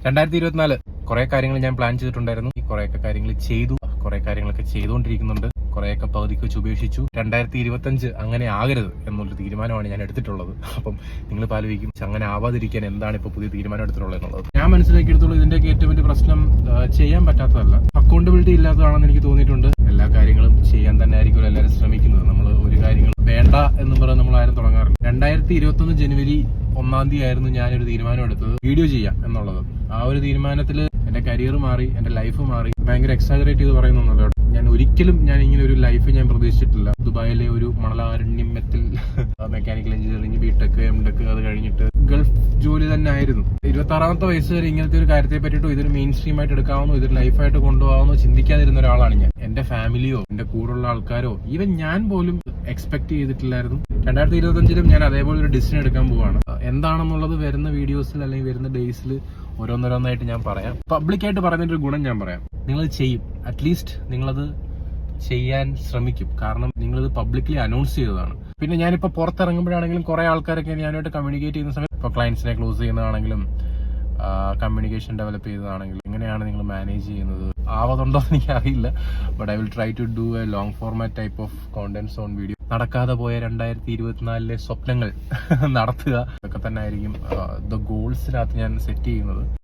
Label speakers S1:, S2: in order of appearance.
S1: 2024 കുറെ കാര്യങ്ങൾ ഞാൻ പ്ലാൻ ചെയ്തിട്ടുണ്ടായിരുന്നു. കുറെയൊക്കെ കാര്യങ്ങൾ ചെയ്തു, കുറെ കാര്യങ്ങളൊക്കെ ചെയ്തുകൊണ്ടിരിക്കുന്നുണ്ട്, കുറെയൊക്കെ പകുതിക്ക് വെച്ച് ഉപേക്ഷിച്ചു. 2025 അങ്ങനെ ആകരുത് എന്നുള്ളൊരു തീരുമാനമാണ് ഞാൻ എടുത്തിട്ടുള്ളത്. അപ്പം നിങ്ങൾ ആലോചിക്കും അങ്ങനെ ആവാതിരിക്കാൻ എന്താണ് ഇപ്പോൾ പുതിയ തീരുമാനം എടുത്തിട്ടുള്ളത് എന്നുള്ളത്. ഞാൻ മനസ്സിലാക്കിയെടുത്തോളൂ ഇതിന്റെയൊക്കെ ഏറ്റവും വലിയ പ്രശ്നം ചെയ്യാൻ പറ്റാത്തതല്ല, അക്കൗണ്ടബിലിറ്റി ഇല്ലാത്തതാണെന്ന് എനിക്ക് തോന്നിയിട്ടുണ്ട്. എല്ലാ കാര്യങ്ങളും ചെയ്യാൻ തന്നെ ആയിരിക്കും എല്ലാവരും ശ്രമിക്കുന്നത്. നമ്മൾ ഒരു കാര്യങ്ങൾ വേണ്ട എന്ന് പറഞ്ഞ് നമ്മൾ ആരും തുടങ്ങാറില്ല. 2021 ജനുവരി 1-ാം തീയതി ആയിരുന്നു ഞാനൊരു തീരുമാനം എടുത്തത്, വീഡിയോ ചെയ്യാം എന്നുള്ളത്. ആ ഒരു തീരുമാനത്തിൽ എന്റെ കരിയർ മാറി, എന്റെ ലൈഫ് മാറി. ഭയങ്കര എക്സാജറേറ്റ് ചെയ്ത് പറയുന്നല്ലോ, ഞാൻ ഒരിക്കലും ഇങ്ങനെ ഒരു ലൈഫ് ഞാൻ പ്രതീക്ഷിച്ചിട്ടില്ല. ദുബായിലെ ഒരു മണലാരണ്യത്തിൽ മെക്കാനിക്കൽ എഞ്ചിനീയറിംഗ്, ബിടെക്, എംടെക്, അത് കഴിഞ്ഞിട്ട് ഗൾഫ് ജോലി തന്നെ ആയിരുന്നു. 26-ാമത്തെ വയസ്സ് വരെ ഇങ്ങനത്തെ ഒരു കാര്യത്തെ പറ്റിയിട്ടോ ഇതൊരു മെയിൻ സ്ട്രീം ആയിട്ട് എടുക്കാവുന്നോ, ഇതൊരു ലൈഫായിട്ട് കൊണ്ടുപോകാവുന്നോ ചിന്തിക്കാതിരുന്ന ഒരാളാണ് ഞാൻ. എന്റെ ഫാമിലിയോ എന്റെ കൂടെയുള്ള ആൾക്കാരോ ഈവൻ ഞാൻ പോലും എക്സ്പെക്ട് ചെയ്തിട്ടില്ലായിരുന്നു. 2025 ഞാൻ അതേപോലെ ഒരു ഡിസിഷൻ എടുക്കാൻ പോവാണ്. എന്താണെന്നുള്ളത് വരുന്ന വീഡിയോസിൽ അല്ലെങ്കിൽ വരുന്ന ഡേയ്സിൽ ഓരോന്നോരോന്നായിട്ട് ഞാൻ പറയാം. പബ്ലിക്കായിട്ട് പറയുന്നതിന്റെ ഒരു ഗുണം ഞാൻ പറയാം. നിങ്ങളത് ചെയ്യും, അറ്റ്ലീസ്റ്റ് നിങ്ങളത് ചെയ്യാൻ ശ്രമിക്കും. കാരണം നിങ്ങളിത് പബ്ലിക്കലി അനൗൺസ് ചെയ്തതാണ്. പിന്നെ ഞാനിപ്പോൾ പുറത്തിറങ്ങുമ്പോഴാണെങ്കിലും കുറെ ആൾക്കാരൊക്കെ ഞാനായിട്ട് കമ്മ്യൂണിക്കേറ്റ് ചെയ്യുന്ന സമയത്ത്, ഇപ്പോൾ ക്ലയൻസിനെ ക്ലോസ് ചെയ്യുന്നതാണെങ്കിലും കമ്മ്യൂണിക്കേഷൻ ഡെവലപ്പ് ചെയ്തതാണെങ്കിലും എങ്ങനെയാണ് നിങ്ങൾ മാനേജ് ചെയ്യുന്നത് ആവതുണ്ടോ എന്ന് എനിക്കറിയില്ല. But I will try to do a long format type of contents on video. നടക്കാതെ പോയ 2024 സ്വപ്നങ്ങൾ നടത്തുക, ഇതൊക്കെ തന്നെ ആയിരിക്കും ദ ഗോൾസിനകത്ത് ഞാൻ സെറ്റ് ചെയ്യുന്നത്.